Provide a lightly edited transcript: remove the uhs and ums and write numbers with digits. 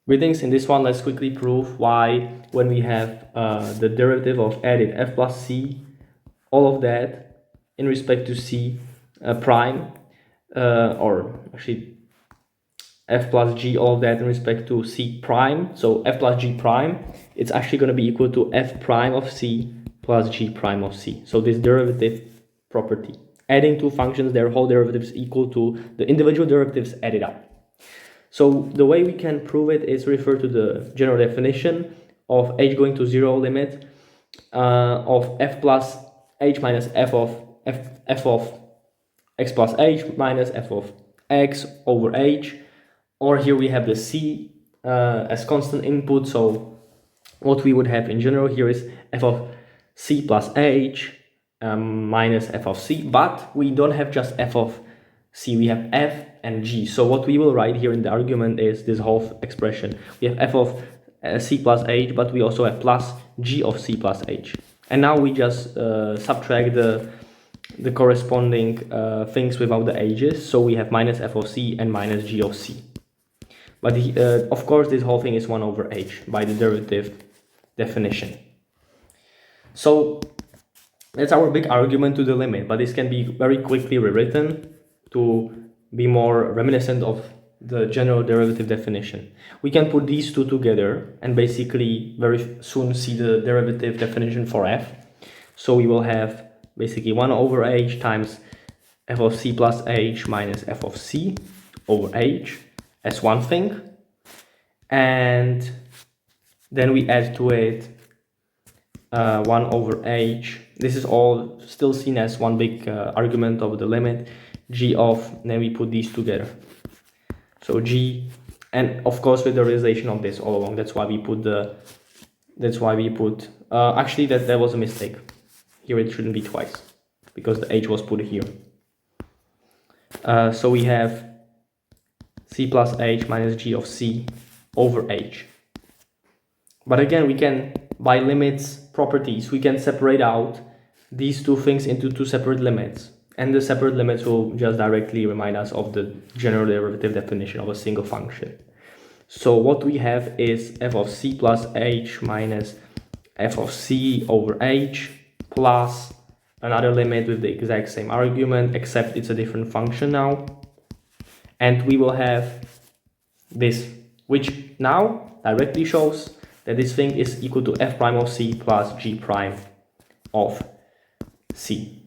Greetings. In this one, let's quickly prove why when we have the derivative of added f plus c, all of that in respect to c prime, or actually f plus g, all of that in respect to c prime, so f plus g prime, it's actually going to be equal to f prime of c plus g prime of c. So this derivative property, adding two functions, their whole derivatives equal to the individual derivatives added up. So the way we can prove it is refer to the general definition of h going to 0 limit of f plus h minus f of x plus h minus f of x over h, or here we have the c as constant input. So what we would have in general here is f of c plus h minus f of c, but we don't have just f of c, we have f and g. So what we will write here in the argument is this whole expression. We have f of c plus h, but we also have plus g of c plus h. And now we just subtract the corresponding things without the h's. So we have minus f of c and minus g of c. But of course, this whole thing is 1 over h by the derivative definition. So that's our big argument to the limit, but this can be very quickly rewritten to be more reminiscent of the general derivative definition. We can put these two together and basically very soon see the derivative definition for f. So we will have basically 1 over h times f of c plus h minus f of c over h as one thing, and then we add to it 1 over h. This is all still seen as one big argument of the limit, g of, then we put these together. So g, and of course with the realization of this all along, that's why we put actually that was a mistake. Here it shouldn't be twice because the h was put here. So we have c plus h minus g of c over h. But again, we can, by limits properties, we can separate out these two things into two separate limits. And the separate limits will just directly remind us of the general derivative definition of a single function. So what we have is f of c plus h minus f of c over h plus another limit with the exact same argument, except it's a different function now. And we will have this, which now directly shows that this thing is equal to f prime of c plus g prime of c.